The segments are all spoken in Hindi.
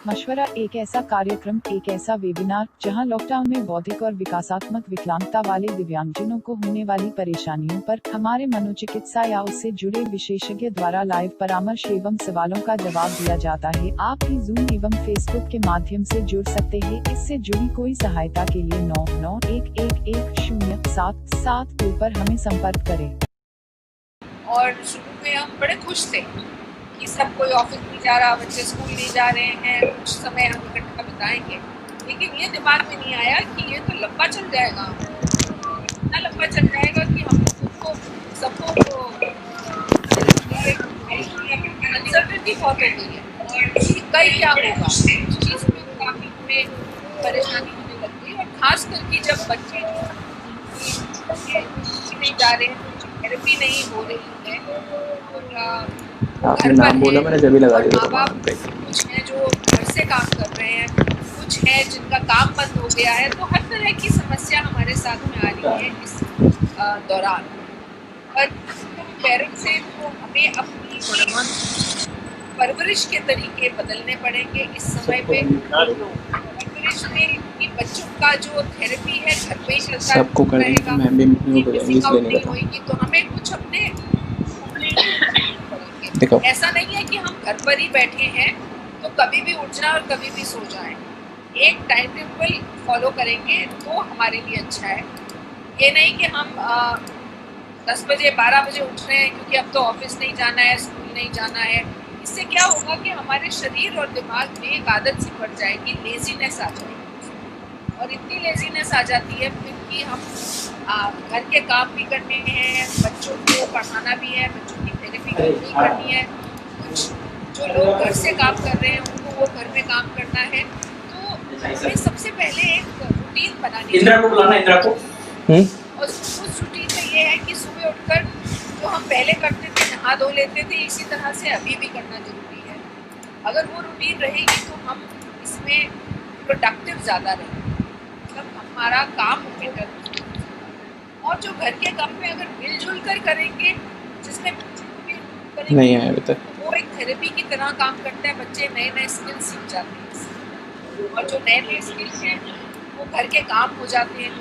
मशवरा एक ऐसा कार्यक्रम, एक ऐसा वेबिनार जहां लॉकडाउन में बौद्धिक और विकासात्मक विकलांगता वाले दिव्यांगजनों को होने वाली परेशानियों पर हमारे मनोचिकित्सा या उससे जुड़े विशेषज्ञ द्वारा लाइव परामर्श एवं सवालों का जवाब दिया जाता है। आप भी जूम एवं फेसबुक के माध्यम से जुड़ सकते हैं। इससे जुड़ी कोई सहायता के लिए 99111077 पर हमें संपर्क करें। और शुरू में हम बड़े खुश थे कि सब कोई ऑफिस नहीं जा रहा, बच्चे स्कूल नहीं जा रहे हैं, कुछ समय हम इकट्ठा बिताएंगे। लेकिन ये दिमाग में नहीं आया कि ये तो लंबा चल जाएगा, इतना लंबा चल जाएगा कि हम सबको अनसर्टेनिटी बहुत हो गई है और कल क्या होगा इस चीज़ में काफ़ी हमें परेशानी होने लग गई। और खास करके जब बच्चे नहीं जा रहे हैं, थेरेपी नहीं हो रही है और आपने नाम बोला, मैंने जब भी लगा दिया। माँ बाप कुछ हैं जो घर से काम कर रहे हैं, कुछ हैं जिनका काम बंद हो गया है, तो हर तरह की समस्या हमारे साथ में आ रही है इस दौरान। और पेरेंट्स से तो हमें अपनी परवरिश के तरीके बदलने पड़ेंगे इस समय पे। परवरिश में कि बच्चों का जो थेरेपी है घर पे ही चलता सबको करेंगे, मैं भी इसलिए नहीं होगी, तो हमें कुछ अपने ऐसा नहीं है कि हम घर पर ही बैठे हैं तो कभी भी उठ जाए और कभी भी सो जाएं। एक टाइम टेबल फॉलो करेंगे तो हमारे लिए अच्छा है। ये नहीं कि हम 10 बजे 12 बजे उठ रहे हैं क्योंकि अब तो ऑफिस नहीं जाना है, स्कूल नहीं जाना है। इससे क्या होगा कि हमारे शरीर और दिमाग में एक आदत सी पड़ जाएगी, लेजीनेस आ जाएगी। और इतनी लेजीनेस आ जाती है फिर कि हम घर के काम भी करने हैं, बच्चों को पढ़ाना भी है, बच्चों की थेरेपी करनी है। कुछ जो लोग घर से काम कर रहे हैं उनको वो घर में काम करना है। तो हमें सबसे पहले एक रूटीन बनानी है। और उस रूटीन में ये है कि सुबह उठकर जो हम पहले करते थे, नहा धो लेते थे, इसी तरह से अभी भी करना जरूरी है। अगर वो रूटीन रहेगी तो हम इसमें प्रोडक्टिव ज़्यादा रहेंगे, मतलब हमारा काम बेटर। और जो घर के काम में अगर मिलजुल कर करेंगे, जिसमें नहीं आया अभी तक, वो एक थेरेपी की तरह काम करता है। बच्चे नए नए स्किल सीख जाते हैं और जो नए नए स्किल्स हैं वो घर के काम हो जाते हैं,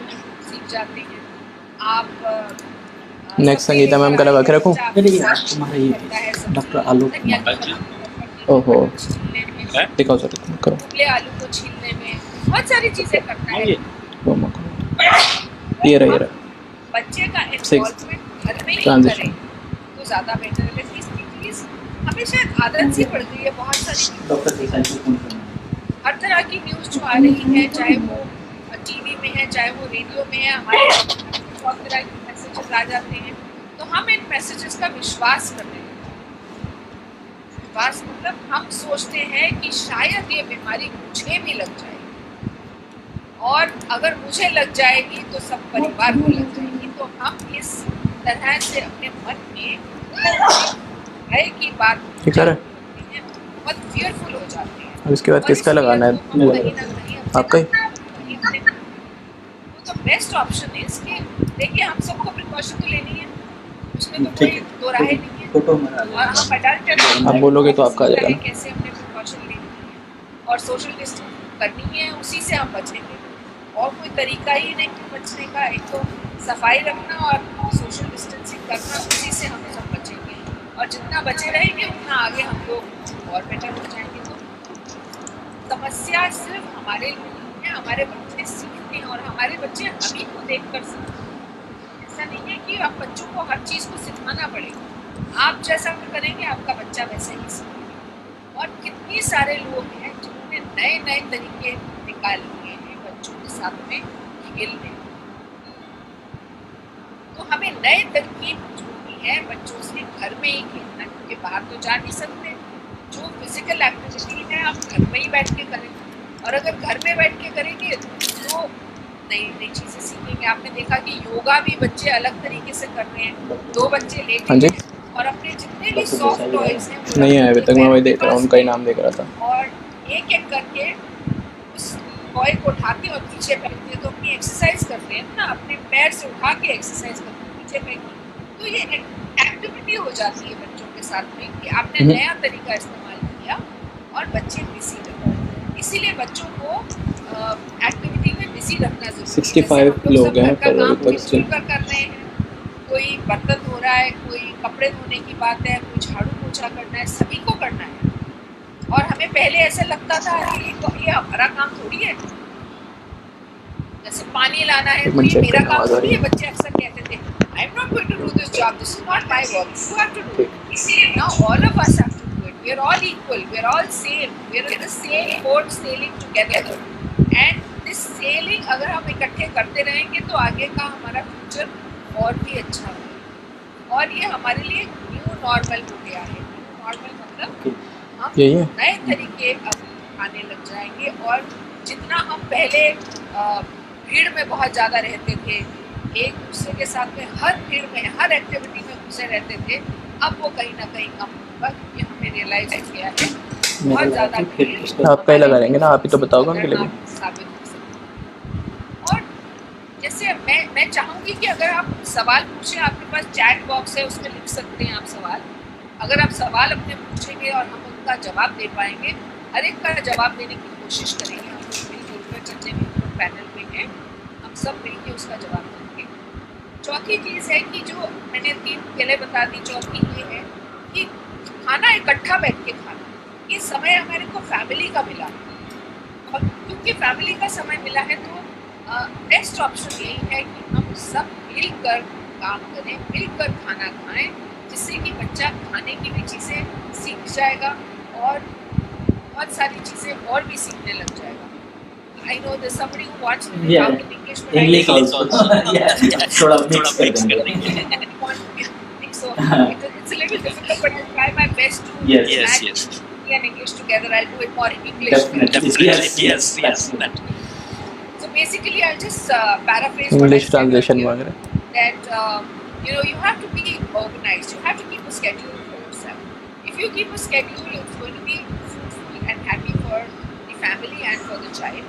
सीख जाते हैं। आप नेक्स्ट संगीता मैम का लगा के रखूं। डॉक्टर आलू, ओहो दिखाओ सर, करो। आलू को छीलने में बहुत सारी चीजें करता है। ये रहा बच्चे का इन्वॉल्वमेंट घर में ही करें तो ज़्यादा बेटर है। तीसरी चीज़, हमें शायद आदत सी पड़ गई है बहुत सारी हर तरह की न्यूज़ जो आ रही है, चाहे वो टीवी में है, चाहे वो रेडियो में है, हमारे बहुत तरह के मैसेजेस आ जाते हैं। तो हम इन मैसेजेस का विश्वास करते हैं। विश्वास मतलब हम सोचते हैं कि शायद ये बीमारी मुझे भी लग जाएगी, और अगर मुझे लग जाएगी तो सब परिवार को लग जाएगी। तो हम इस तरह से अपने मन में भय की बात बहुत फियरफुल हो जाते हैं। अब इसके बाद किसका लगाना है? आपका ही। तो बेस्ट ऑप्शन है इसके। देखिए, हम सबको प्रिकॉशन तो लेनी है, उसमें तो कोई दो राय नहीं है। और हम अडल्ट आप बोलोगे तो आपका आ जाएगा। कैसे हमने प्रिकॉशन लेनी है और सोशल डिस्टेंस करनी है, उसी से हम बचेंगे। और कोई तरीका ही नहीं बचने का। एक तो सफाई रखना और सोशल डिस्टेंसिंग करना, उसी से हम सब बचेंगे। और जितना बचे रहेंगे उतना आगे हम लोग और बेटर हो जाएंगे। तो समस्या सिर्फ हमारे लिए नहीं है, हमारे बच्चे सीखते हैं और हमारे बच्चे हम ही को देख कर सीखते हैं। ऐसा नहीं है कि आप बच्चों को हर चीज़ को सिखाना पड़ेगा। आप जैसा करेंगे आपका बच्चा वैसे ही सीखेगा। और कितने सारे लोग हैं जिन्होंने नए नए तरीके निकाल लिए हैं बच्चों के साथ में खेलने। तो हमें नए तरकीब जोड़नी है बच्चों से घर में ही खेलना, क्योंकि बाहर तो जा नहीं सकते। जो फिजिकल एक्टिविटी है आप घर में ही बैठ के करें, और अगर घर में बैठ के करेंगे तो नई नई चीज़ें सीखेंगे। आपने देखा कि योगा भी बच्चे अलग तरीके से कर रहे हैं। 2 बच्चे लेके और अपने जितने भी सॉफ्ट टॉयज हैं नहीं है अभी तक, मैं वही देख रहा हूँ, उनका ही नाम देख रहा था। और एक एक करके उस टॉय को उठाते और पीछे फेंकते हैं। तो अपनी एक्सरसाइज करते हैं ना, अपने पैर से उठा के एक्सरसाइज करते हैं, पीछे फेंकते। तो ये एक्टिविटी हो जाती है बच्चों के साथ में कि आपने नया तरीका इस्तेमाल किया और बच्चे भी सीख रहे हैं। इसीलिए बच्चों को एक्टिविटी में बिजी रखना जरूरी है। 65 लोग हैं पर अभी तक से। कर रहे हैं, कोई बर्तन धो रहा है, कोई कपड़े धोने की बात है, कोई झाड़ू पोछा करना है, सभी को करना है। और हमें पहले ऐसा लगता था अरे ये हमारा काम थोड़ी है, जैसे पानी लाना है तो ये मेरा काम थोड़ी है। बच्चे अक्सर कहते थे I am not going to do this job, this is not my work, you have to do it. Now all of us have to do it, we are all equal, we are all same, we are in the same boat sailing together. And this sailing अगर हम इकट्ठे करते रहेंगे तो आगे का हमारा फ्यूचर और भी अच्छा होगा। और ये हमारे लिए न्यू नॉर्मल हो गया है। न्यू नॉर्मल मतलब हम नए तरीके अब आने लग जाएंगे। और जितना हम पहले भीड़ में बहुत ज़्यादा रहते थे, एक दूसरे के साथ में हर भीड़ में हर एक्टिविटी में घुसे रहते थे, अब वो कहीं ना कहीं कम होगा क्योंकि हमने रियलाइज किया है बहुत ज़्यादा भीड़ आप कहीं लगा रहेंगे ना, आप ही तो बताओगे उनके लिए साबित हो सकती। और जैसे मैं चाहूँगी कि अगर आप सवाल पूछें, आपके पास चैट बॉक्स है, उसमें लिख सकते हैं आप सवाल। अगर आप सवाल अपने पूछेंगे और हम उनका जवाब दे पाएंगे, हर एक का जवाब देने की कोशिश करेंगे। हम लोग मिलजुल कर जितने भी पैनल में हैं, हम सब मिलकर उसका जवाब देंगे। चौथी चीज़ है कि जो मैंने 3 पहले बता दी, चौथी ये है कि खाना इकट्ठा बैठ के खाना। ये समय हमारे को फैमिली का मिला, और क्योंकि फैमिली का समय मिला है तो बेस्ट ऑप्शन यही है कि हम सब मिलकर काम करें, मिलकर खाना खाएं, जिससे कि बच्चा खाने की भी चीज़ें सीख जाएगा और बहुत सारी चीज़ें और भी सीखने लग जाएगा। I know there's somebody who wants to talk in English, but English also. थोड़ा mix कर देंगे. So it's a little difficult, but I'll try my best to Yes. Hindi and English together. I'll do it more in English. Definitely. Yes. So basically, I'll just paraphrase English translation वगैरह. That you have to be organized. You have to keep a schedule for yourself. If you keep a schedule, it's going to be fruitful and happy for the family and for the child.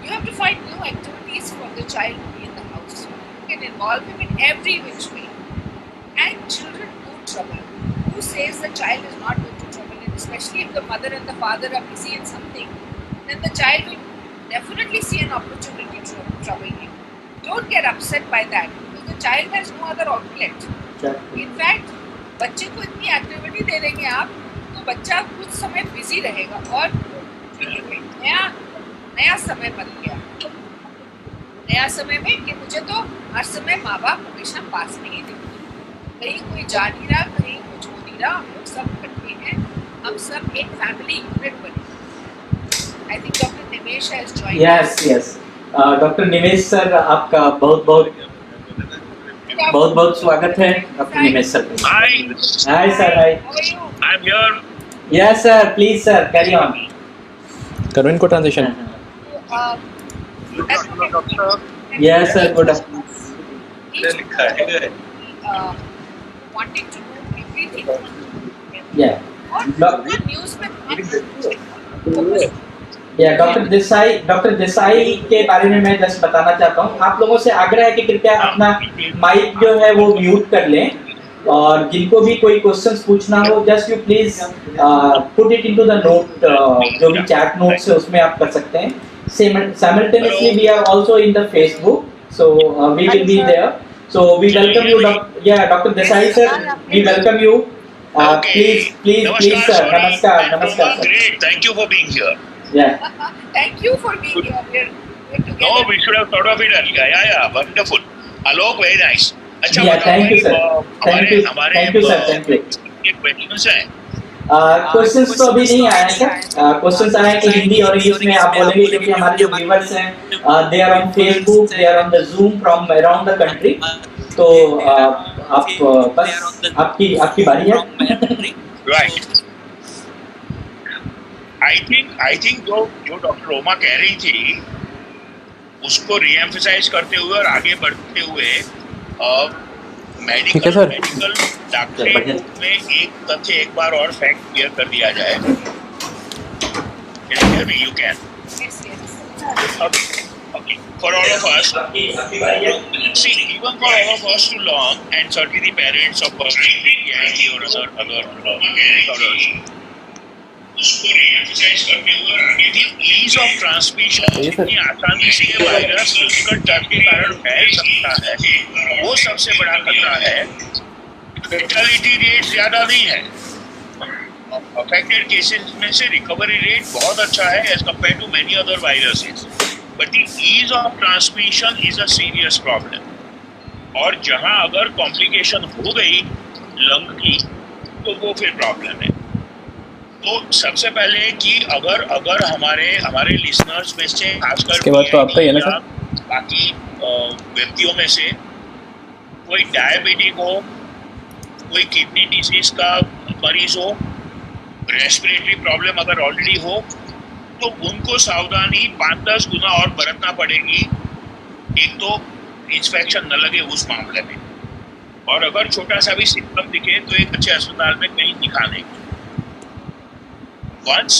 You have to find new activities for the child to be in the house. You can involve him in every which way. And children do trouble. Who says the child is not going to trouble? And especially if the mother and the father are busy in something, then the child will definitely see an opportunity to trouble you. Don't get upset by that because the child has no other outlet. In fact, बच्चे को इतनी एक्टिविटी दे देंगे आप तो बच्चा कुछ समय बिजी रहेगा और नया समय बन गया। नया समय में कि मुझे तो हर समय माँ बाप हमेशा पास नहीं दिखते, कहीं कोई जा नहीं रहा, कहीं कुछ हो नहीं रहा, हम लोग सब इकट्ठे हैं, हम सब एक फैमिली यूनिट बने। I think doctor Nimesh has joined. Yes doctor Nimesh sir, आपका बहुत स्वागत है doctor Nimesh sir. Hi sir, hi. I am here. Yes sir, please sir carry on. करो इनको ट्रांजिशन। Yes sir, good. लिखा है wanting to do everything. Yeah. News में डॉक्टर देसाई के बारे में मैं जस्ट बताना चाहता हूँ। आप लोगों से आग्रह है कि कृपया अपना माइक जो है वो म्यूट कर लें, और जिनको भी कोई क्वेश्चंस पूछना हो just you please put it into the note, जो भी चैट नोट्स है उसमें आप कर सकते हैं। Simultaneously we are also in the Facebook, so we will be there. So we welcome you, Dr. Desai sir. We welcome you. Please sir. Namaskar sir. Great, thank you for being here. Yeah. Thank you for being here. We're together. No, we should have thought of it earlier. Yeah, wonderful. Alok, very nice. अच्छा, Yeah, thank you sir. Thank you sir. Thank you. ये क्वेश्चंस हैं। क्वेश्चंस तो अभी नहीं आए हैं सर। क्वेश्चंस आए कि हिंदी और इंग्लिश में आप बोलेंगे, क्योंकि हमारे जो व्यूअर्स हैं they are on Facebook, they are on the Zoom from around the country. तो आप बस आपकी बारी है। राइट। आई थिंक जो डॉक्टर रोमा कह रही थी उसको रीएम्फसाइज करते हुए और आगे बढ़ते हुए मेडिकल डॉक्टरी में एक तथ्य एक बार और फैक्ट क्लियर कर दिया जाए। You can. Okay. For all of us, see, even for all of us to learn, and certainly the parents of Percy and your other उसको रीएम्फसाइज करते हुए आगे की ईज ऑफ ट्रांसमिशन, जितनी आसानी से ये वायरस फिजिकल टच के कारण फैल सकता है, वो सबसे बड़ा खतरा है। फेटलिटी रेट ज्यादा नहीं है, अफेक्टेड केसेस में से रिकवरी रेट बहुत अच्छा है as compare to many other viruses, but the ease of transmission is a serious problem. और जहां अगर कॉम्प्लिकेशन हो गई लंग की तो वो फिर प्रॉब्लम है। तो सबसे पहले कि अगर हमारे लिसनर्स में से खासकर इसके बाद तो आपका ही है ना सर? बाकी व्यक्तियों में से कोई डायबिटिक हो, कोई किडनी डिजीज का मरीज हो, रेस्पिरेटरी प्रॉब्लम अगर ऑलरेडी हो, तो उनको सावधानी 5-10 गुना और बरतना पड़ेगी। एक तो इंस्पेक्शन न लगे उस मामले में, और अगर छोटा सा भी सिम्टम दिखे तो एक अच्छे अस्पताल में कहीं दिखाने की। Once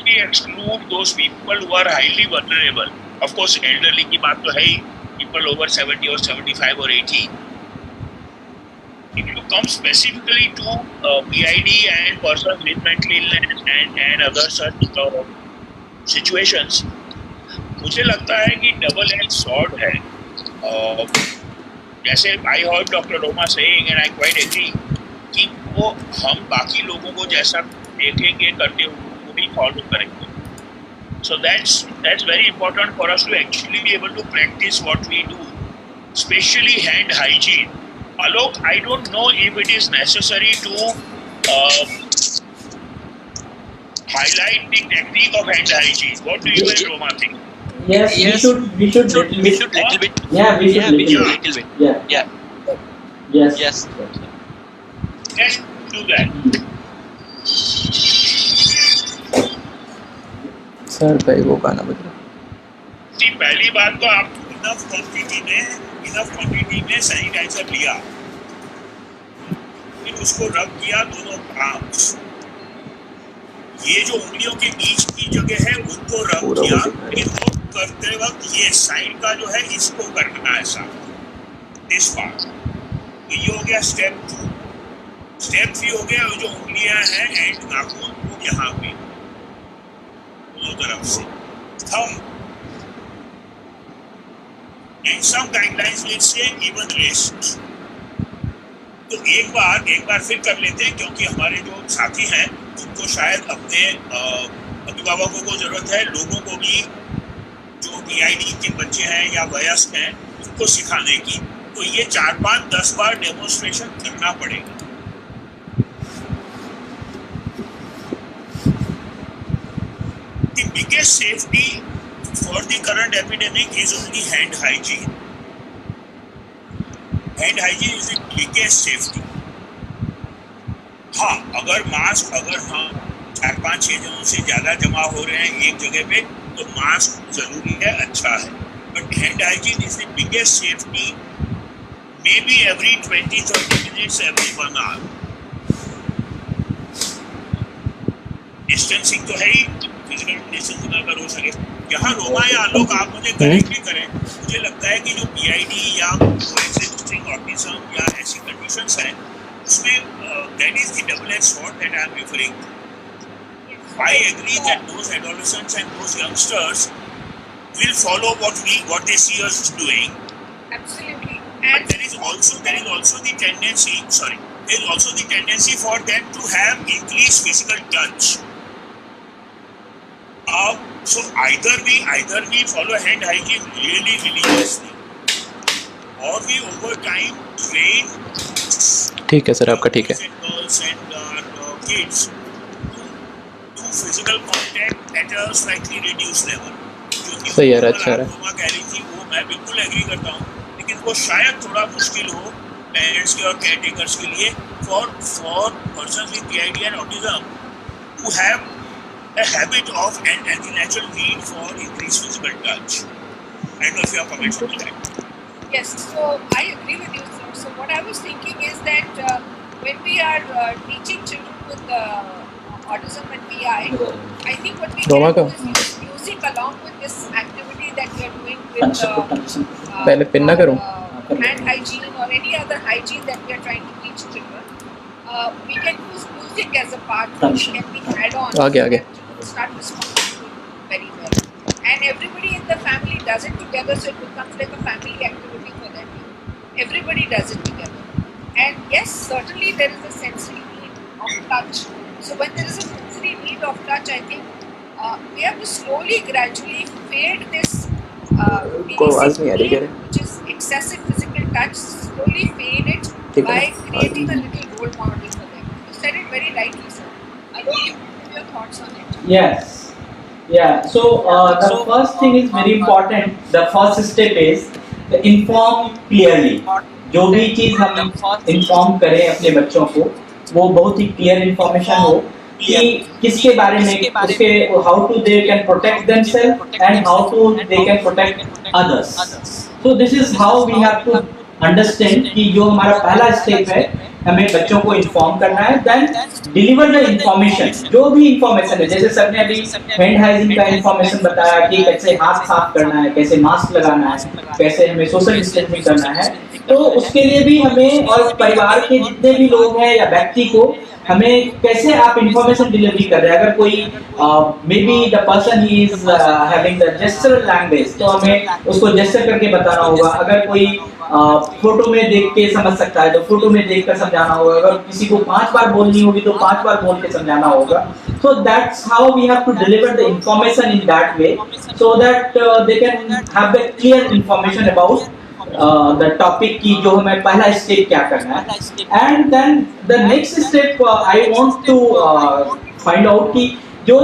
we exclude those people who are highly vulnerable, of course elderly की बात तो है ही, people over 70 or 75 or 80. If you come specifically to PID and persons with mental illness and other such situations, मुझे लगता है कि double edged sword है। जैसे I heard Dr. Roma saying and I quite agree कि वो हम बाकी लोगों को जैसा देखेंगे करते हुए वो भी फॉलो करेंगे। So that's very important for us to actually be able to practice what we do, especially hand hygiene. Alok, I don't know if it is necessary to highlight the technique of hand hygiene. What do you and Roma think? Yes, we should little bit. Yeah, we should little bit. Yeah. Yes. Let's do that. Sir भाई वो गाना बज रहा। पहली बात तो आप इनफ क्वांटिटी में सैनिटाइजर लिया, फिर उसको रब किया दोनों पाम्स। ये जो उंगलियों के बीच की जगह है उनको रब किया, फिर वो करते वक्त ये साइड का जो है इसको करना है साथ इस पार्ट। तो ये हो गया स्टेप 2। स्टेप 3 हो गया जो उंगलियां हैं एंड नाखून वो यहाँ पे दोनों तरफ से thumb, and some guidelines will say even wrist। तो एक बार फिर कर लेते हैं, क्योंकि हमारे जो साथी हैं उनको शायद अपने अभिभावकों को जरूरत है, लोगों को भी जो PID के बच्चे हैं या वयस्क हैं उनको सिखाने की। तो ये 4-5-10 बार डेमोन्स्ट्रेशन करना पड़ेगा। The biggest safety for the current epidemic is only hand hygiene. Hand hygiene is the biggest safety. हाँ, अगर हम 4-5-6 जनों से ज्यादा जमा हो रहे हैं एक जगह पे तो मास्क जरूरी है, अच्छा है, but hand hygiene is the biggest safety. Maybe every 20-30 minutes, every 1 hour. Distancing तो है ही, फिजिकल डिस्टेंसिंग अगर हो सके। यहाँ रोमा या आलोक आप मुझे करेक्ट भी करें, मुझे लगता है कि जो PID या कोएक्सिस्टिंग ऑटिज्म या ऐसी कंडीशंस हैं उसमें that is the double edge sword that I am referring to. I agree that those adolescents and those youngsters will follow what they see us doing. Absolutely. But there is also the tendency for them to have increased physical touch. So either we follow hand hygiene really religiously, or we over time train ठीक है सर, आपका ठीक है। girls and kids to physical contact at a slightly reduced level. सही है, अच्छा है। कह रही थी वो मैं बिल्कुल एग्री करता हूँ, लेकिन वो शायद थोड़ा मुश्किल हो पेरेंट्स के और केयरटेकर्स के लिए for persons with PID and autism who have a habit of and the natural need for increased physical touch. I don't know if you have comments on that. Yes, so I agree with you, sir. So what I was thinking is that when we are teaching children with autism and PI, I think what we can do is using along with this activity that we are doing with पहले पिन ना करूं hand hygiene or any other hygiene that we are trying to teach children, we can use music as a part which can be add on. आगे आगे Start responding very well, and everybody in the family does it together, so it becomes like a family activity for them. Everybody does it together, and yes, certainly there is a sensory need of touch. So when there is a sensory need of touch, I think we have to slowly, gradually fade this कोई आवाज नहीं आ रही, need, which is excessive physical touch. Slowly fade it ठीक है by creating a little role model for them. You said it very rightly, sir. I don't give your thoughts on it. Yes. Yeah. So the first thing is very important. The first step is inform clearly. जो भी चीज हम इन्फॉर्म करें अपने बच्चों को, वो बहुत ही क्लियर इन्फॉर्मेशन हो कि किसके बारे में, उसके how to they can protect themselves and how to they can protect others. So this is how we have to understand कि जो हमारा पहला स्टेप है, हमें बच्चों को इन्फॉर्म करना है. Then deliver the information. जो भी इन्फॉर्मेशन है, जैसे सर ने अभी हैंड हाइजीन का इन्फॉर्मेशन बताया कि कैसे हाथ साफ करना है, कैसे मास्क लगाना है, कैसे हमें सोशल डिस्टेंसिंग करना है, तो उसके लिए भी हमें और परिवार के जितने भी लोग हैं या व्यक्ति को हमें कैसे आप इंफॉर्मेशन डिलीवरी कर रहे हैं. अगर कोई may be the person he is having the gestural language, तो हमें उसको जेस्चर करके बताना होगा. अगर कोई फोटो में देख के समझ सकता है तो फोटो में देख कर समझाना होगा. अगर किसी को 5 बार बोलनी होगी तो 5 बार बोल के समझाना होगा. So that's how we have to deliver the information in that way, so that they can have the clear information about the topic की जो हमें पहला स्टेप क्या करना है. And then the next step I want to find out कि जो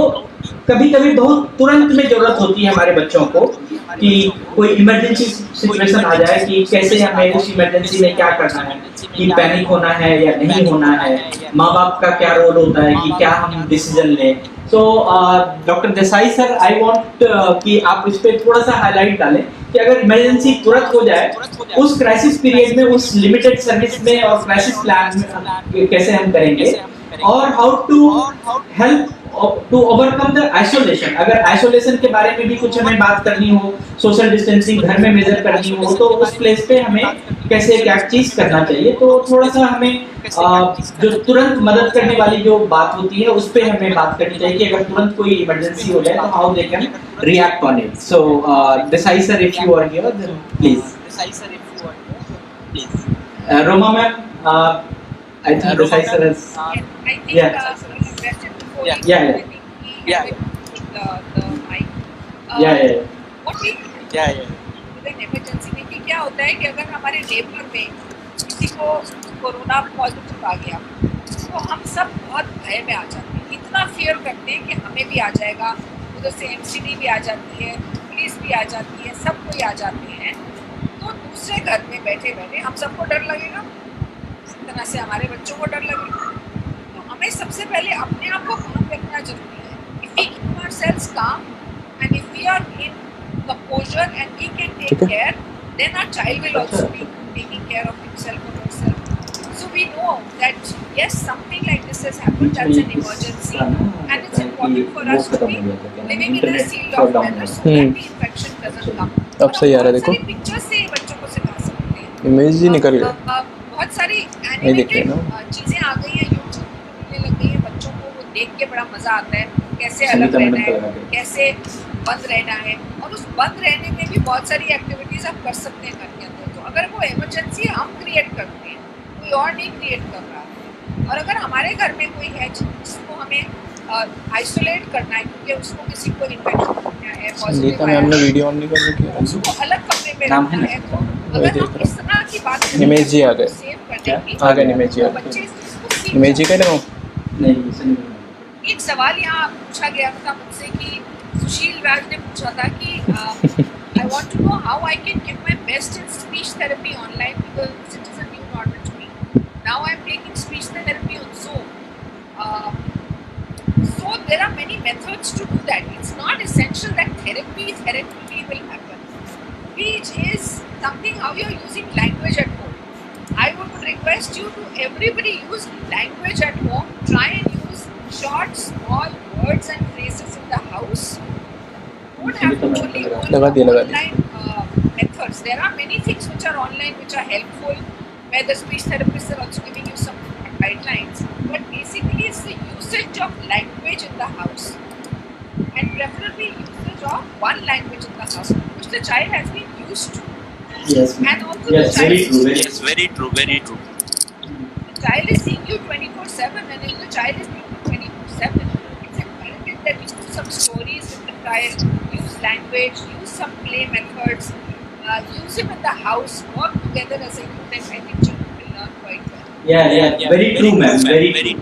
कभी-कभी बहुत तुरंत में जरूरत होती है हमारे बच्चों को कि कोई इमरजेंसी सिचुएशन आ जाए कि कैसे हमें उस इमरजेंसी में क्या करना है, कि पैनिक होना है या नहीं होना है, माँ बाप का क्या रोल होता है कि क्या हम डिसीजन लें. So doctor Desai sir, I want कि आप इस पे थोड़ा सा हाईलाइट डालें कि अगर इमरजेंसी तुरंत हो जाए, उस क्राइसिस पीरियड में, उस लिमिटेड सर्विस में और क्राइसिस प्लान में कैसे हम करेंगे, और how to help to overcome the isolation. अगर आइसोलेशन के बारे में भी कुछ हमें बात करनी हो, सोशल डिस्टेंसिंग घर में मेजर करनी हो, तो उस प्लेस पे हमें कैसे क्या चीज करना चाहिए. तो थोड़ा सा हमें जो तुरंत मदद करने वाली जो बात होती है उस पे हमें बात करनी चाहिए कि अगर तुरंत कोई इमरजेंसी हो जाए तो how they can react on it. So Desai sir, if you are here then please. Roma ma'am, I think Desai sir has. I think Yeah. Yeah. Yeah. The mic. Yeah. What we with an emergency में कि क्या होता है कि अगर हमारे नेबर में किसी को कोरोना पॉजिटिव आ गया तो हम सब बहुत भय में आ जाते हैं. इतना फियर करते हैं कि हमें भी आ जाएगा, उधर से MCD भी आ जाती है, पुलिस भी आ जाती है, सब कोई आ जाते हैं. तो दूसरे घर में बैठे बैठे हम सबको डर लगेगा, इस तरह से हमारे बच्चों को डर लगेगा. तो हमें सबसे पहले अपने आप को काम रखना जरूरी है. If we keep ourselves calm and if we are in composure and we can take care, then our child will also be taking care of himself or herself. So we know that yes, something like this has happened, that's an emergency, and it's important for us to be living in a sealed off manner so that the infection doesn't come. अब सही आ रहा है, देखो पिक्चर्स से बच्चों को सिखा सकते हैं. इमेज ही निकल गया. बहुत सारी दिख रही एनिमेटेड ना? चीजें आ गई हैं, यूट्यूब पे मिलने लग गई है. बच्चों को वो देख के बड़ा मजा आता है, कैसे अलग रहना है, कैसे बंद रहना है. और उस बंद रहने में भी बहुत सारी एक्टिविटीज आप कर सकते हैं घर के अंदर. तो अगर वो इमरजेंसी हम क्रिएट करते हैं, कोई और नहीं क्रिएट कर रहा है, और अगर हमारे घर में कोई है जिसको हमें आइसोलेट करना है क्योंकि उसको किसी को इन्फेक्शन हो गया है, संगीता पॉजिटिव मैम ने आया है, वीडियो ऑन नहीं कर रखी है. उसको अलग कमरे में नाम रखना है है. तो अगर हम इस तरह की बात करें, इमेज ही आ गए. सेव करने की, आ गए इमेज ही आ तो बच्चे गए. इस चीज़ को सीख इमेज ही कह रहा हूँ. नहीं सुनिए. एक सवाल यहाँ पूछा गया था मुझसे कि सुशील राज ने पूछा था कि I want to know how I can give my best in speech therapy online because it is a new normal to me. Now I am taking speech therapy on Zoom. So there are many methods to do that. It's not essential that therapy will happen. Speech is something how you're using language at home. I would request you to everybody use language at home. Try and use short, small words and phrases in the house. Don't have to only go लगा दिया. online methods. There are many things which are online which are helpful, where the speech therapists are also giving you some guidelines, but basically it's the usage of language in the house, and preferably usage of one language in the house, which the child has been used to. Yes. And also Yes, the child, very true. Very Yes, very true, very true. the child is seeing you 24/7, and if the child is seeing you 24/7, it's imperative that you do some stories with the child, use language, use some play methods, use him in the house, work together as a unit. I think children will learn quite well. Yeah, very true, ma'am. Very true.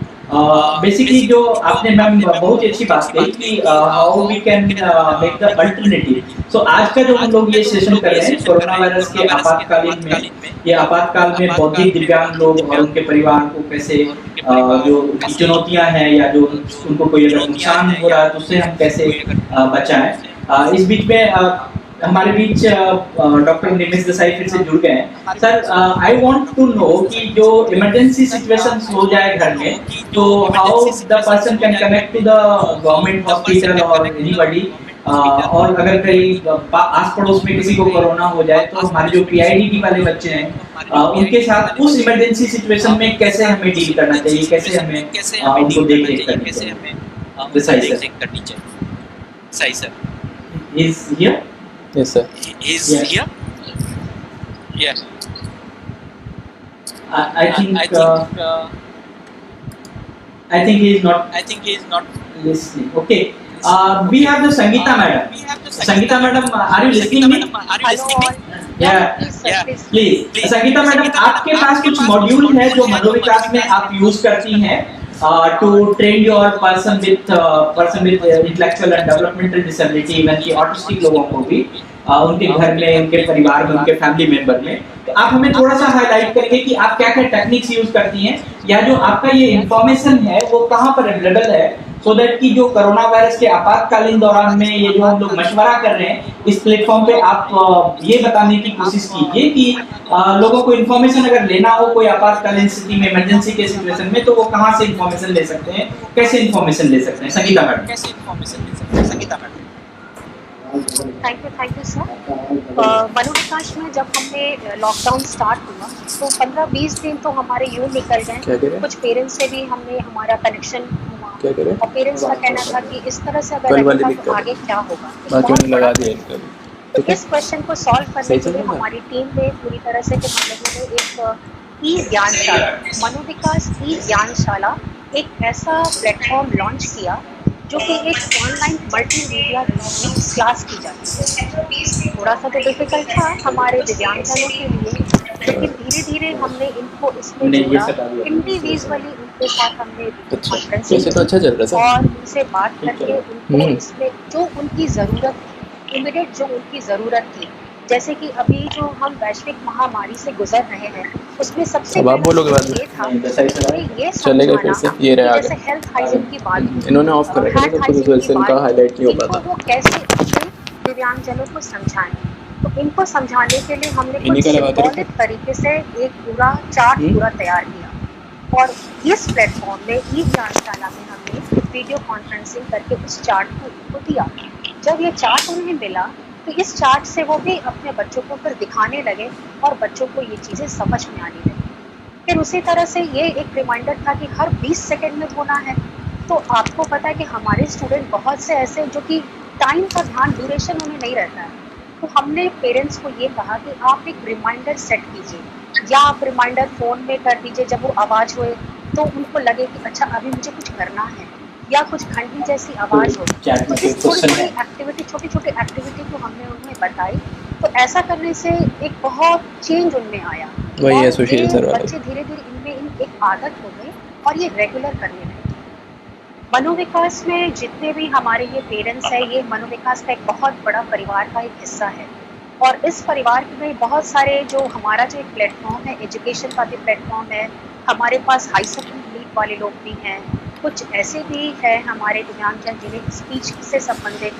Basically जो आपने मैम बहुत ही अच्छी बात कही कि how we can make the alternative. So आज का जो हम लोग ये सेशन कर रहे हैं कोरोना वायरस के आपातकालीन में, ये आपातकाल में बौद्धिक दिव्यांग लोग और उनके परिवार को कैसे जो चुनौतियां हैं या जो उनको कोई अगर नुकसान हो रहा है तो उससे हम कैसे बचाएं. इस बीच में हमारे बीच डॉक्टर निमिष देसाई फिर से जुड़ गए हैं. Sir, I want to know कि जो इमरजेंसी सिचुएशंस हो जाए घर में, तो how the person can connect to the government hospital और एनीबॉडी, और अगर कहीं आस पड़ोस में किसी को कोरोना हो जाए तो हमारे जो पीआईडीटी वाले बच्चे हैं उनके साथ उस इमरजेंसी सिचुएशन में कैसे हमें डील करना चाहिए, कैसे हमें उनको देखरेख करनी चाहिए. देसाई सर. सही sir. Is here? Yes, sir. He's Yes. here. Yeah. I think he is not listening. Okay. We have the Sangeeta madam. Sangeeta madam, are you listening me? Yeah. Please. Sangeeta madam, आपके पास कुछ मॉड्यूल है जो मनोविकास में आप यूज करती हैं to train your person with intellectual and developmental disability, even कि autistic लोगों को भी उनके घर में, उनके परिवार में, उनके फैमिली मेंबर में. तो आप हमें थोड़ा सा हाईलाइट करेंगे कि आप क्या क्या टेक्निक्स यूज करती हैं, या जो आपका ये इंफॉर्मेशन है वो कहाँ पर अवेलेबल है, सो दैट कि जो कोरोना वायरस के आपातकालीन दौरान में ये जो हम लोग मशवरा कर रहे हैं इस प्लेटफॉर्म पे आप ये बताने की कोशिश कीजिए कि लोगों को इन्फॉर्मेशन अगर लेना हो कोई आपातकालीन स्थिति में, इमरजेंसी के सिचुएशन में, तो वो कहाँ से इन्फॉर्मेशन ले सकते हैं, कैसे इन्फॉर्मेशन ले सकते हैं. Sangeeta madam. Thank you sir. Manovikas में जब हमने लॉकडाउन स्टार्ट हुआ तो 15-20 दिन तो हमारे यूं निकल गए. कुछ पेरेंट्स से भी हमने हमारा कनेक्शन हुआ और पेरेंट्स का कहना था कि इस तरह से अगर लगेगा तो आगे क्या होगा. तो इस क्वेश्चन को सॉल्व करने के लिए हमारी टीम ने पूरी तरह से कि हम लोगों ने एक ई ज्ञानशाला, मनोविकास ई ज्ञानशाला, एक ऐसा प्लेटफॉर्म लॉन्च किया जो कि एक ऑनलाइन मल्टीमीडिया क्लास की जाती है. थोड़ा सा तो डिफिकल्ट था हमारे दिव्यांगजनों के लिए, लेकिन धीरे धीरे हमने इनको इसमें जोड़ा. इंडिविजुअली उनके साथ हमने कॉन्फ्रेंसिंग और उनसे बात करके उनको इसमें जो उनकी ज़रूरत, इमीडिएट जो उनकी ज़रूरत थी, जैसे कि अभी जो हम वैश्विक महामारी से गुजर रहे हैं उसमें सबसे ये था ये समझाना जैसे हेल्थ हाइजीन की बात, इन्होंने ऑफ कर रखा है तो विजुअल्स इनका हाईलाइट नहीं हो पाता. वो कैसे अपने दिव्यांगजनों को समझाएं, तो इनको समझाने के लिए हमने कुछ सिंबॉलिक तरीके से एक पूरा चार्ट पूरा तैयार किया और इस प्लेटफॉर्म में ई ज्ञानशाला में हमने वीडियो कॉन्फ्रेंसिंग करके उस चार्ट को उनको दिया. जब ये चार्ट उन्हें मिला तो इस चार्ट से वो भी अपने बच्चों को फिर दिखाने लगे और बच्चों को ये चीज़ें समझ में आने लगी. फिर उसी तरह से ये एक रिमाइंडर था कि हर 20 सेकंड में होना है. तो आपको पता है कि हमारे स्टूडेंट बहुत से ऐसे जो कि टाइम का ध्यान, ड्यूरेशन उन्हें नहीं रहता है, तो हमने पेरेंट्स को ये कहा कि आप एक रिमाइंडर सेट कीजिए या आप रिमाइंडर फ़ोन में कर दीजिए. जब वो आवाज़ होए तो उनको लगे कि अच्छा अभी मुझे कुछ करना है, या कुछ घंटी जैसी आवाज़ हो. तो इस थोड़ी एक्टिविटी, छोटी छोटी एक्टिविटी को हमने उन्हें बताई, तो ऐसा करने से एक बहुत चेंज उनमें आया. बच्चे धीरे धीरे इनमें एक आदत हो गई और ये रेगुलर करने लगे. मनोविकास में जितने भी हमारे ये पेरेंट्स हैं, ये मनोविकास का एक बहुत बड़ा परिवार का एक हिस्सा है. और इस परिवार में बहुत सारे जो हमारा जो एक प्लेटफॉर्म है, एजुकेशन का भी प्लेटफॉर्म है, हमारे पास हाई स्कूल नीड वाले लोग भी हैं, कुछ ऐसे भी हैं हमारे दिव्यांगजन जिन्हें स्पीच से संबंधित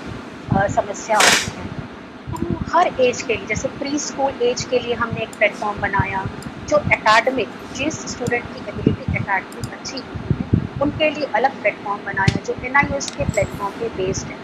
समस्या होती है. तो हर एज के लिए, जैसे प्री स्कूल एज के लिए हमने एक प्लेटफॉर्म बनाया. जो एकेडमिक, जिस स्टूडेंट की एबिलिटी एकेडमिक अच्छी होती है उनके लिए अलग प्लेटफॉर्म बनाया जो NIOS के प्लेटफॉर्म पे बेस्ड है.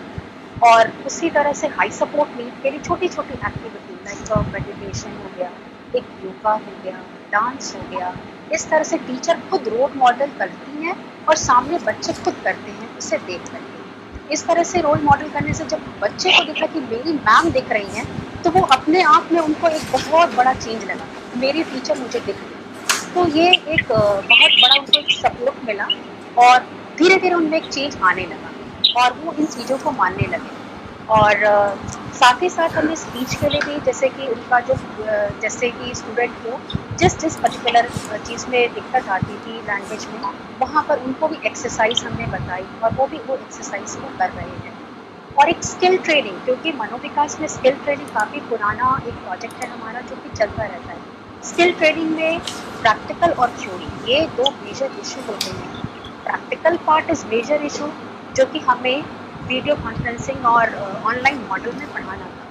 और उसी तरह से हाई सपोर्ट नीड के लिए छोटी छोटी एक्टिविटी लाइक मेडिटेशन हो गया, एक योगा हो गया, डांस हो गया, इस तरह से टीचर खुद रोल मॉडल करती हैं और सामने बच्चे खुद करते हैं उसे देख करके। इस तरह से रोल मॉडल करने से जब बच्चे को दिखा कि मेरी मैम दिख रही हैं, तो वो अपने आप में उनको एक बहुत बड़ा चेंज लगा, मेरी टीचर मुझे दिख रही। तो ये एक बहुत बड़ा उनको एक सपोर्ट मिला और धीरे धीरे उनमें एक चेंज आने लगा और वो इन चीज़ों को मानने लगे। और साथ ही साथ हमने स्पीच के लिए भी, जैसे कि उनका जो जैसे कि स्टूडेंट को जिस पर्टिकुलर चीज़ में दिक्कत आती थी लैंग्वेज में, वहाँ पर उनको भी एक्सरसाइज हमने बताई और वो भी वो एक्सरसाइज को कर रहे हैं। और एक स्किल ट्रेनिंग, क्योंकि मनोविकास में स्किल ट्रेनिंग काफ़ी पुराना एक प्रोजेक्ट है हमारा जो कि चलता रहता है। स्किल ट्रेनिंग में प्रैक्टिकल और थ्योरी ये दो मेजर इशू होते हैं। Practical part is major issue जो कि हमें वीडियो कॉन्फ्रेंसिंग और ऑनलाइन मॉडल में पढ़ाना था।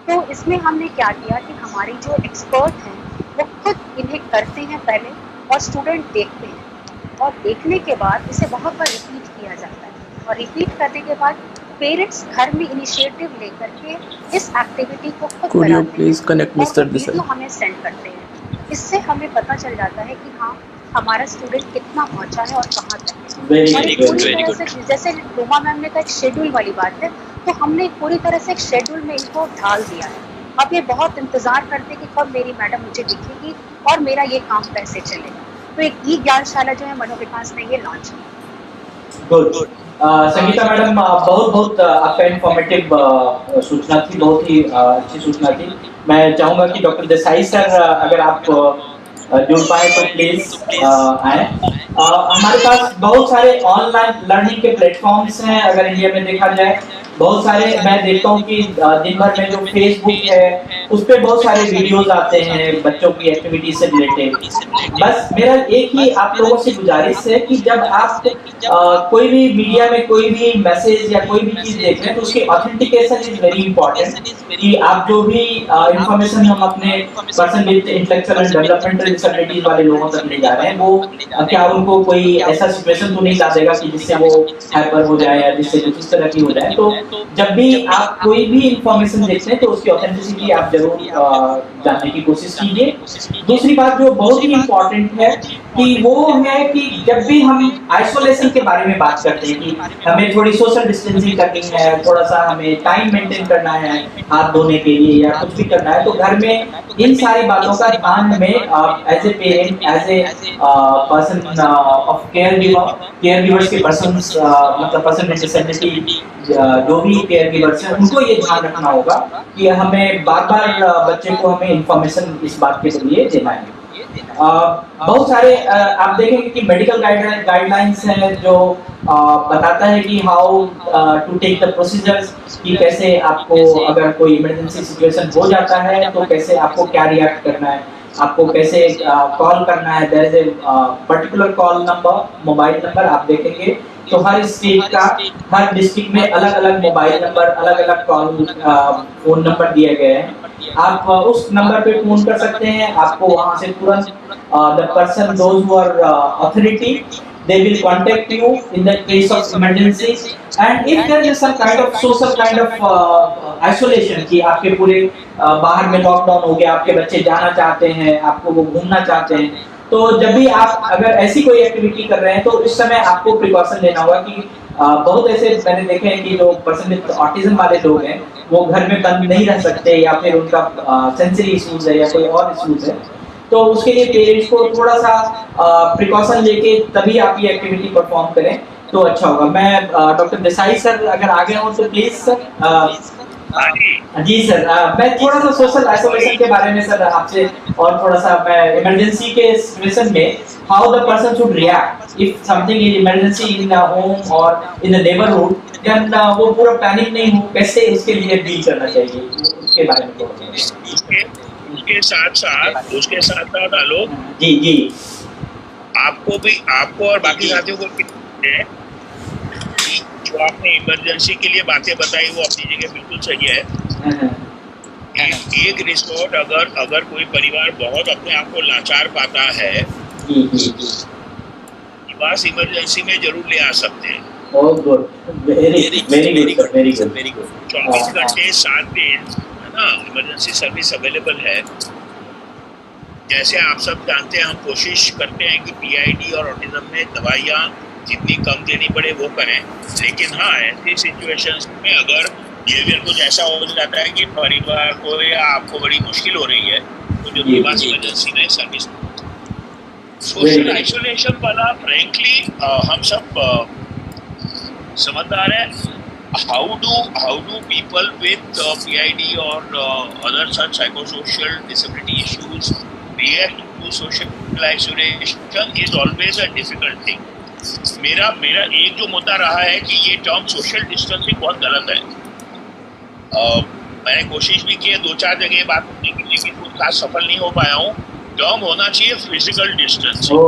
तो इसमें हमने क्या किया कि हमारे जो एक्सपर्ट हैं वो खुद इन्हें करते हैं पहले और स्टूडेंट देखते हैं और देखने के बाद इसे बहुत बार रिपीट किया जाता है और रिपीट करने के बाद पेरेंट्स घर में इनिशिएटिव लेकर के इस एक्टिविटी को खुद कराते हैं और वीडियो हमें सेंड करते हैं। इससे हमें पता चल जाता है कि हाँ हमारा स्टूडेंट कितना पहुंचा है और कहाँ तक है। Very good. जैसे रोमा मैम ने कहा एक शेड्यूल वाली बात है, तो हमने पूरी तरह से एक शेड्यूल में इनको ढाल दिया है। अब ये बहुत इंतजार करते कि कब मेरी मैडम मुझे दिखेगी और मेरा ये काम कैसे चलेगा। तो एक ई ज्ञानशाला जो है मनोविकास ने ये लॉन्च की। गुड। संगीता मैडम, बहुत बहुत आपका इन्फॉर्मेटिव सूचना थी, बहुत ही अच्छी सूचना थी। मैं चाहूंगा कि डॉक्टर देसाई सर अगर आप जुड़ पाए तो प्लीज आए। हमारे पास बहुत सारे ऑनलाइन लर्निंग के प्लेटफॉर्म्स हैं। अगर इंडिया में देखा जाए बहुत सारे, मैं देखता हूँ कि दिन भर में जो फेसबुक है उस पर बहुत सारे वीडियोस आते हैं बच्चों की एक्टिविटी से रिलेटेड। बस मेरा एक ही आप लोगों से गुजारिश है कि जब आप कोई भी मीडिया में कोई भी मैसेज या कोई भी चीज देख रहे हैं तो उसकी ऑथेंटिकेशन इज वेरी इंपॉर्टेंट। कि आप जो भी इंफॉर्मेशन हम अपने person with intellectual and developmental disabilities वाले लोगों तक ले जा रहे हैं, वो क्या उनको कोई ऐसा सिचुएशन तो नहीं ला देगा कि जिससे वो हाइपर हो जाए या जिससे कुछ इस तरह की हो जाए। तो जब भी आप कोई भी इंफॉर्मेशन देखते हैं तो उसकी ऑथेंटिसिटी आप जरूर जानने की कोशिश कीजिए। दूसरी बात जो बहुत ही इम्पोर्टेंट है कि वो है कि जब भी हम आइसोलेशन के बारे में बात करते हैं कि हमें थोड़ी सोशल डिस्टेंसिंग करनी है, थोड़ा सा हमें टाइम मेंटेन करना है हाथ धोने के लिए या कुछ भी करना है, तो घर में इन सारी बातों का ध्यान में as a parent, as a person of care givers के पर्सन, मतलब पर्सन विद डिसेबिलिटी जो भी केयर गिवर्स हैं उनको ये ध्यान रखना होगा कि हमें बार बार बच्चे को हमें इंफॉर्मेशन इस बात के लिए देना है। बहुत सारे आप देखेंगे कि मेडिकल गाइडलाइंस हैं जो बताता है कि how to take the procedures, कि कैसे आपको अगर कोई इमरजेंसी सिचुएशन हो जाता है तो कैसे आपको क्या रिएक्ट करना है, आपको कैसे कॉल करना है। There is a particular call number, mobile number आप देखेंगे तो हर स्टेट का, हर डिस्ट्रिक्ट में अलग अलग मोबाइल नंबर, अलग अलग कॉल फोन नंबर दिए गए हैं। आप उस नंबर पे फोन कर सकते हैं, आपको वहां से तुरंत the person those who are authority they will contact you in the case of emergency, and if there is some kind of social kind of isolation कि आपके पूरे बाहर में लॉकडाउन हो गया, आपके बच्चे जाना चाहते हैं, आपको वो घूमना चाहते हैं, तो जब भी आप अगर ऐसी कोई एक्टिविटी कर रहे हैं तो उस समय आपको प्रिकॉशन लेना होगा कि बहुत ऐसे मैंने देखे हैं कि जो पर्सन विद ऑटिज्म वाले लोग हैं वो घर में बंद नहीं रह सकते या फिर उनका सेंसरी इश्यूज है या कोई और इश्यूज है, तो उसके लिए पेरेंट्स को थोड़ा सा प्रिकॉशन लेके तभी आप ये एक्टिविटी परफॉर्म करें तो अच्छा होगा। मैं डॉक्टर देसाई सर अगर आगे हो तो प्लीज सर। जी सर, मैं थोड़ा सा सोशल आइसोलेशन के बारे में सर आपसे और थोड़ा सा मैं इमरजेंसी के सिचुएशन में how the person should react if something is emergency in the home और इन द नेबरहुड, देन वो पूरा पैनिक नहीं हो, कैसे उसके लिए डील करना चाहिए उसके बारे में थोड़ा। उसके साथ साथ आलोक जी आपको और बाकी साथियों को जो आपने इमरजेंसी के लिए बातें बताई वो अपनी जगह बिल्कुल सही है। एक रिसोर्ट अगर कोई परिवार बहुत अपने आप को लाचार पाता है बस इमरजेंसी में जरूर ले आ सकते हैं। वेरी गुड 24 घंटे 7 दिन है ना, इमरजेंसी सर्विस अवेलेबल है। जैसे आप सब जानते हैं, हम कोशिश करते हैं कि PID और ऑटिज्म में दवाइयाँ जितनी कम देनी पड़े वो करें, लेकिन हाँ ऐसी सिचुएशंस में अगर बिहेवियर कुछ ऐसा हो जाता है कि परिवार को या आपको बड़ी मुश्किल हो रही है, तो जो निवास इमरजेंसी में सर्विस। सोशल आइसोलेशन वाला फ्रैंकली हम सब समझदार है। How do people with PID और other such psychosocial disability issues react to social isolation is always a difficult thing. मेरा एक जो मुद्दा रहा है कि ये टर्म सोशल डिस्टेंसिंग बहुत गलत है। मैंने कोशिश भी की है 2-4 जगह बात करने की, लेकिन कुछ खास सफल नहीं हो पाया हूँ। टर्म होना चाहिए फिजिकल डिस्टेंसिंग,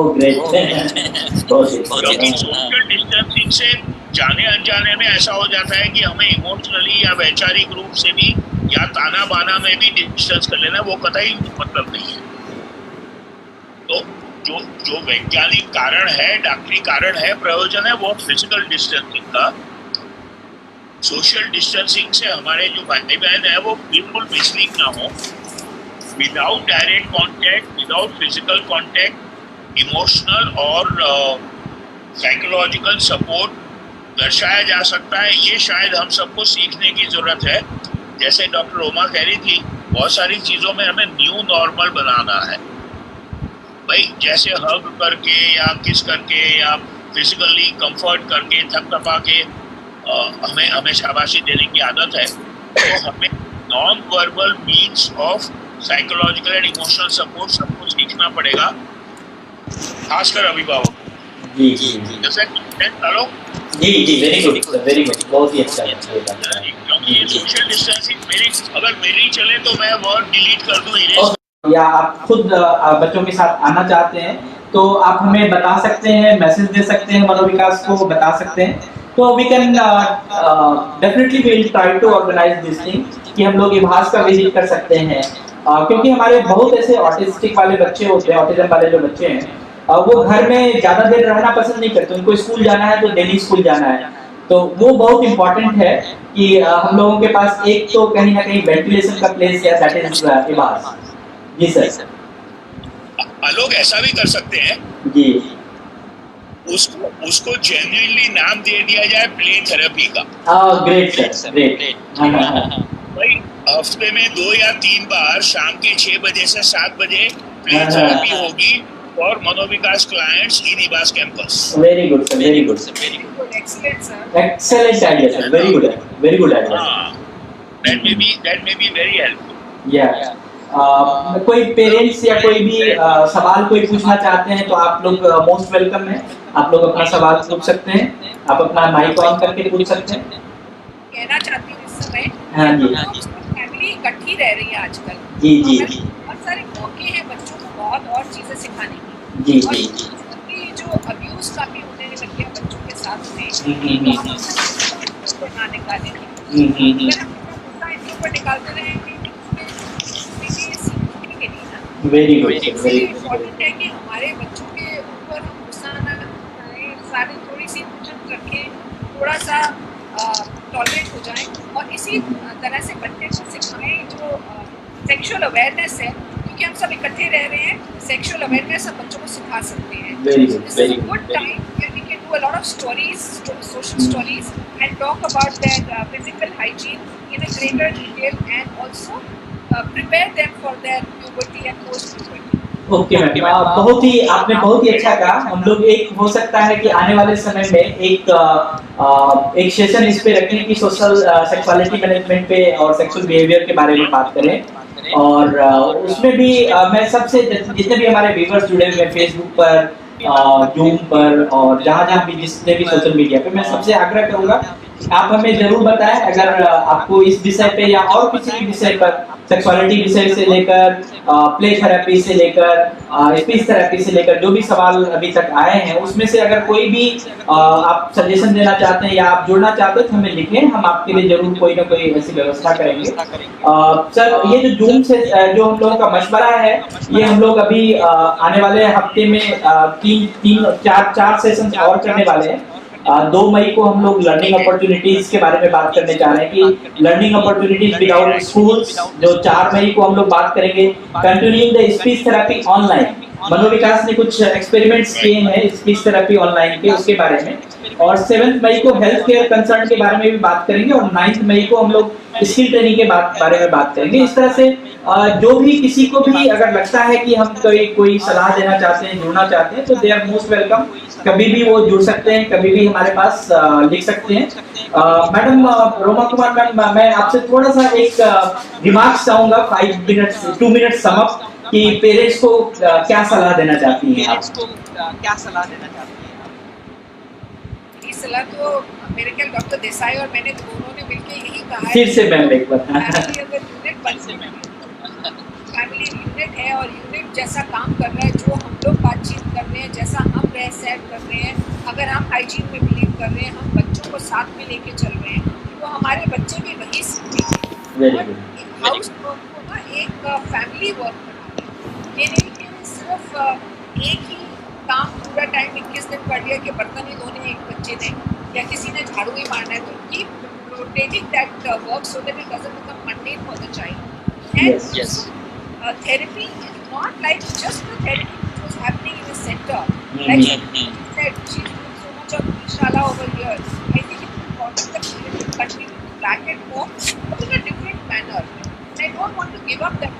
क्योंकि सोशल डिस्टेंसिंग से जाने अनजाने में ऐसा हो जाता है कि हमें इमोशनली या वैचारिक रूप से भी या ताना बाना में भी डिस्टेंस कर लेना, वो कतई मतलब नहीं है। तो जो वैज्ञानिक कारण है, डॉक्टरी कारण है, प्रयोजन है वो फिजिकल डिस्टेंसिंग का। सोशल डिस्टेंसिंग से हमारे जो भाई बहन है वो बिल्कुल मिसलीड ना हो। Without direct contact, without physical contact, emotional और साइकोलॉजिकल सपोर्ट दर्शाया जा सकता है। ये शायद हम सबको सीखने की जरूरत है। जैसे डॉक्टर रोमा कह रही थी, बहुत सारी चीज़ों में हमें न्यू नॉर्मल बनाना है भाई, जैसे हग करके या किस करके या फिजिकली कंफर्ट करके थपथपा के हमें शाबाशी देने की आदत है। तो हमें non verbal means of psychological and emotional support सबको सीखना पड़ेगा, खासकर अभिभावक। जी जैसे हेलो जी वेरी गुड, बहुत ही अच्छा। क्योंकि ये सोशल डिस्टेंसिंग अगर मेरी चले तो मैं वर्ड डिलीट कर दूं, इरेज, या आप खुद बच्चों के साथ आना चाहते हैं तो आप हमें बता सकते हैं, मैसेज दे सकते हैं, मनोविकास को बता सकते हैं। तो we can definitely we will try to organise this thing कि हम लोग इभास का विजिट कर सकते हैं, क्योंकि हमारे बहुत ऐसे ऑटिस्टिक वाले बच्चे होते हैं, ऑटिज्म वाले जो बच्चे हैं वो घर में ज़्यादा देर रहना पसंद नहीं करते। उनको स्कूल जाना है तो डेली स्कूल जाना है, तो वो बहुत इम्पोर्टेंट है कि हम लोगों के पास एक तो कहीं ना कहीं वेंटिलेशन का प्लेस है, दैट इज इभास। जी सर। लोग ऐसा भी कर सकते हैं जी, उसको जेन्युइनली नाम दे दिया जाए प्ले थेरेपी का। Great sir, great. भाई हफ्ते में 2 या 3 बार शाम के 6 बजे से 7 बजे प्ले थेरेपी होगी और Manovikas clients in IHBAS campus. Very good sir, very good, excellent idea sir, very good idea. That may be very helpful। या कोई पेरेंट्स या कोई भी सवाल कोई पूछना चाहते हैं तो आप लोग मोस्ट वेलकम है। आप लोग अपना सवाल पूछ सकते हैं, आप अपना माइक ऑन करके पूछ सकते हैं। कहना चाहती हूँ इस समय, हाँ जी, फैमिली इकट्ठी रह रही है आजकल। जी जी, बहुत सारे मौके हैं बच्चों को बहुत और चीजें सिखाने की। जी और जी, कि जो अब्यूज काफी होने लग गया बच्चों के साथ में, ना निकालने की, अगर हम अपना इनके ऊपर निकालते रहे वेरी गुड, वेरी इम्पोर्टेंट है कि हमारे बच्चों के ऊपर हम गुस्सा न करें, सारी थोड़ी सी वजन रखें, थोड़ा सा टॉलरेट हो जाए और इसी तरह से बच्चे को सिखाएं जो सेक्सुअल अवेयरनेस है, क्योंकि हम सब इकट्ठे रह रहे हैं। सेक्सुअल अवेयरनेस हम बच्चों को सिखा सकते हैं। Very good, very good time we can do a lot of stories, social stories and talk about their physical hygiene in a greater detail and also prepare them for their puberty and post puberty। Okay ma'am, आपने बहुत ही अच्छा कहा। हम लोग एक हो सकता है कि आने वाले समय में एक सेशन इस पे रखें कि सोशल सेक्सुअलिटी मैनेजमेंट पे और सेक्सुअल बिहेवियर के बारे में बात करें। और उसमें भी मैं सबसे जितने भी हमारे व्यूअर्स जुड़े हुए हैं फेसबुक पर, जूम पर और जहाँ भी जितने भी सोशल मीडिया पे, मैं सबसे आग्रह करूँगा आप हमें जरूर बताएं अगर आपको इस विषय पे या और किसी भी विषय पर, सेक्सुअलिटी विषय से लेकर प्ले थेरेपी से लेकर स्पीच थेरेपी से लेकर जो भी सवाल अभी तक आए हैं, उसमें से अगर कोई भी आप सजेशन देना चाहते हैं या आप जुड़ना चाहते हैं तो हमें लिखें, हम आपके लिए जरूर कोई ना कोई ऐसी व्यवस्था करेंगे। सर, ये जो जूम से जो हम लोगों का मशवरा है, ये हम लोग अभी आने वाले हफ्ते में 3-4 सेशन और करने वाले हैं। 2 मई को हम लोग लर्निंग अपॉर्चुनिटीज के बारे में बात करने जा रहे हैं कि लर्निंग अपॉर्चुनिटीज विदाउट स्कूल्स, जो 4 मई को हम लोग बात करेंगे continuing the speech therapy online. Manovikas ने कुछ एक्सपेरिमेंट्स किए हैं स्पीच थेरेपी ऑनलाइन के, उसके बारे में। और 7 मई को हेल्थ केयर कंसर्न के बारे में भी बात करेंगे और 9 मई को हम लोग स्किल ट्रेनिंग के बारे में बात करेंगे। इस तरह से जो भी किसी को भी अगर लगता है कि हम कोई सलाह देना चाहते हैं, जुड़ना चाहते हैं, तो दे आर मोस्ट वेलकम। कभी भी वो जुड़ सकते हैं, कभी भी हमारे पास लिख सकते हैं। मैडम रोमा कुमार मैम, मैं आपसे थोड़ा सा एक रिमार्क्स चाहूंगा, 2 मिनट सम अप, कि पेरेंट्स को क्या सलाह देना चाहती हैं आप? सलाह तो मेरे ख्याल डॉक्टर देसाई और मैंने दोनों ने मिलकर यही कहा है। फिर से मैम एक बार। फैमिली यूनिट है और यूनिट जैसा काम कर रहा है, जो हम लोग बातचीत कर रहे हैं, जैसा हम रह सहन कर रहे हैं, अगर हम हाइजीन में बिलीव कर रहे हैं, हम बच्चों को साथ में लेके चल रहे हैं, तो हमारे बच्चे भी वही सीखेंगे। हाउस वर्क को ना एक फैमिली वर्क बनाना, ये नहीं कि सिर्फ एक ही काम पूरा टाइम 21 दिन कर लिया कि बर्तन ही धोने एक बच्चे ने या किसी ने झाड़ू ही मारना है, तो keep rotating that work so that it doesn't become mundane for the child. Yes. Therapy is not like just the therapy which was happening in the center. Like she said, she's doing so much of Shala over here. I think it's important that we continue to back at home, but in a different manner. And I don't want to give up that,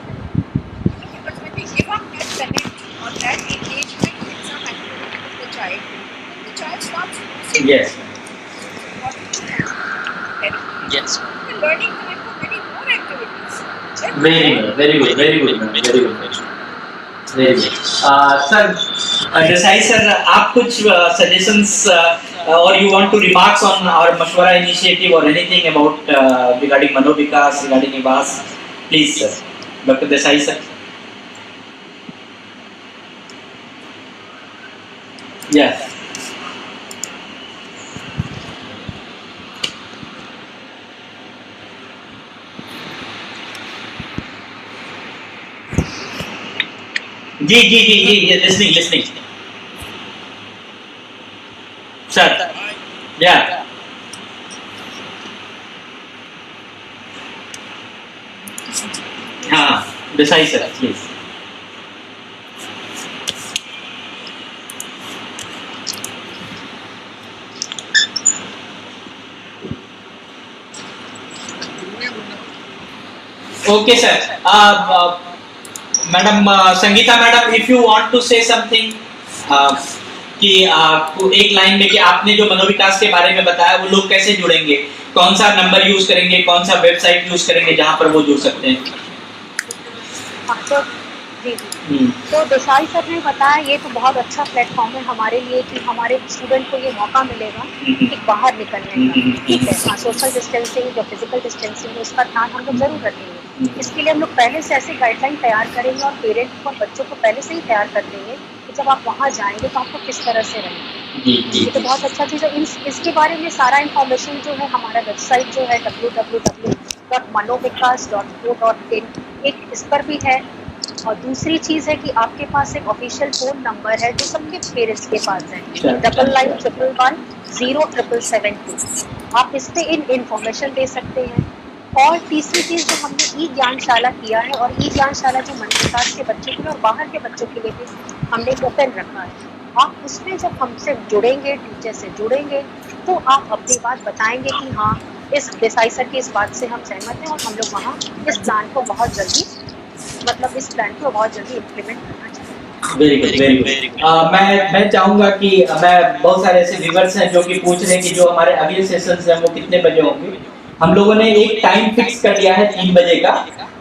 because when we give up that connection or that engagement with some activity with the child, then the child starts losing. Yes. Yes. The learning time for many more activities. Very good, very good, very good, very good, very good. Sir, Desai sir, आप कुछ suggestions or you want to remarks on our Mashwara initiative or anything about regarding Manovikas, regarding IVAS, please sir, Dr. Desai sir. Yeah. जी, listening. Sir, yeah. हाँ, Desai sir, please. Okay sir. Madam Sangeeta madam, if you want to say something, कि एक लाइन में कि आपने जो मनोविकास के बारे में बताया, वो लोग कैसे जुड़ेंगे, कौन सा नंबर यूज करेंगे, कौन सा वेबसाइट यूज करेंगे जहां पर वो जुड़ सकते हैं? तो देसाई सर ने बताया, ये तो बहुत अच्छा प्लेटफॉर्म है हमारे लिए कि हमारे स्टूडेंट को ये मौका मिलेगा कि बाहर निकलने का। ठीक है, सोशल डिस्टेंसिंग, जो फिजिकल डिस्टेंसिंग है, उसका ध्यान हम लोग जरूर रखेंगे। इसके लिए हम लोग पहले से ऐसे गाइडलाइन तैयार करेंगे और पेरेंट्स और बच्चों को पहले से ही तैयार कर देंगे कि जब आप वहाँ जाएंगे तो आपको किस तरह से रहेंगे। ये तो बहुत अच्छा चीज़ है। इसके बारे में सारा इन्फॉर्मेशन जो है हमारा वेबसाइट जो है www.manovikas.co.in, एक इस पर भी है। और दूसरी चीज़ है कि आपके पास एक ऑफिशियल फ़ोन नंबर है जो सबके पेरेंट्स के पास है, 9911077772। आप इस पर इन्फॉर्मेशन दे सकते हैं। और तीसरी चीज़ जो हमने ई ज्ञानशाला किया है, और ई ज्ञानशाला जो मनोविकास के बच्चों के लिए और बाहर के बच्चों के लिए भी हमने ओपन रखा है। आप उसमें जब हमसे जुड़ेंगे, टीचर से जुड़ेंगे, तो आप अपनी बात बताएंगे कि हाँ, इस देसाई सर की इस बात से हम सहमत हैं और हम लोग वहाँ इस प्लान को बहुत जल्दी इम्प्लीमेंट करना चाहते हैं। Very good, very good. मैं चाहूँगा कि मैं बहुत सारे ऐसे व्यूअर्स हैं जो कि पूछ रहे हैं कि जो हमारे अगले सेशंस हैं वो कितने बजे होंगे। हम लोगों ने एक टाइम फिक्स कर दिया है 3 बजे का,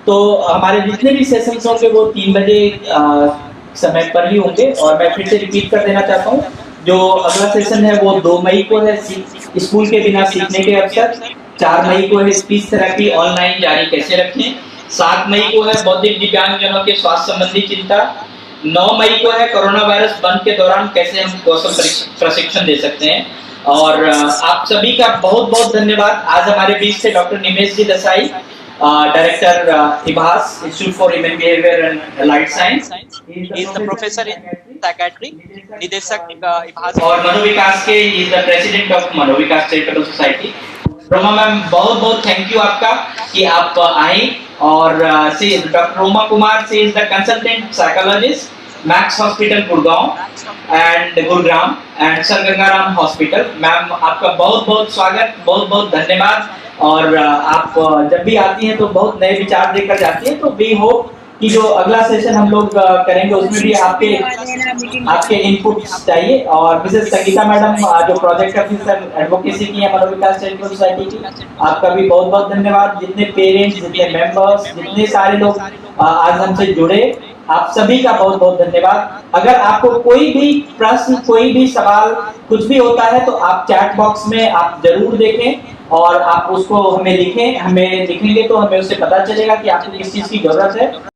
तो हमारे जितने भी सेशंस होंगे वो 3 बजे समय पर ही होंगे। और मैं फिर से रिपीट कर देना चाहता हूँ, जो अगला सेशन है वो 2 मई को है, स्कूल के बिना सीखने के अवसर। 4 मई को है स्पीच थेरेपी ऑनलाइन जारी कैसे रखें। 7 मई को है बौद्धिक दिव्यांगजनों के स्वास्थ्य संबंधी चिंता। 9 मई को है कोरोना वायरस बंद के दौरान कैसे हम कौशल प्रशिक्षण दे सकते हैं। और आप सभी का बहुत बहुत धन्यवाद। आज हमारे बीच थे doctor Nimesh ji Desai, director IVAS, Institute for Human Behavior and Allied Science. He is the professor in secretary निदेशक और मनोविकास के is the president of Manovikas charitable society. Roma ma'am बहुत बहुत थैंक यू आपका कि आप आए। और सी डॉक्टर रोमा कुमार से is the consultant psychologist max hospital Gurgaon and Gurugram and sir Gangaram hospital. Ma'am आपका बहुत बहुत स्वागत, बहुत बहुत धन्यवाद। और आप जब भी आती हैं तो बहुत नए विचार देकर जाती हैं, तो वी होप कि जो अगला सेशन हम लोग करेंगे उसमें भी आपके इनपुट्स चाहिए। और मिसेस संगीता मैडम जो प्रोजेक्ट ऑफिसर एडवोकेसी की है मनोविकास चैरिटेबल सोसाइटी की, आपका भी बहुत बहुत धन्यवाद। जितने पेरेंट्स, जितने मेंबर्स, जितने सारे लोग आज हमसे जुड़े, आप सभी का बहुत बहुत धन्यवाद। अगर आपको कोई भी प्रश्न, कोई भी सवाल, कुछ भी होता है तो आप चैट बॉक्स में आप जरूर देखें और आप उसको हमें लिखें। हमें लिखेंगे तो हमें उससे पता चलेगा कि आपको किस चीज की जरूरत है।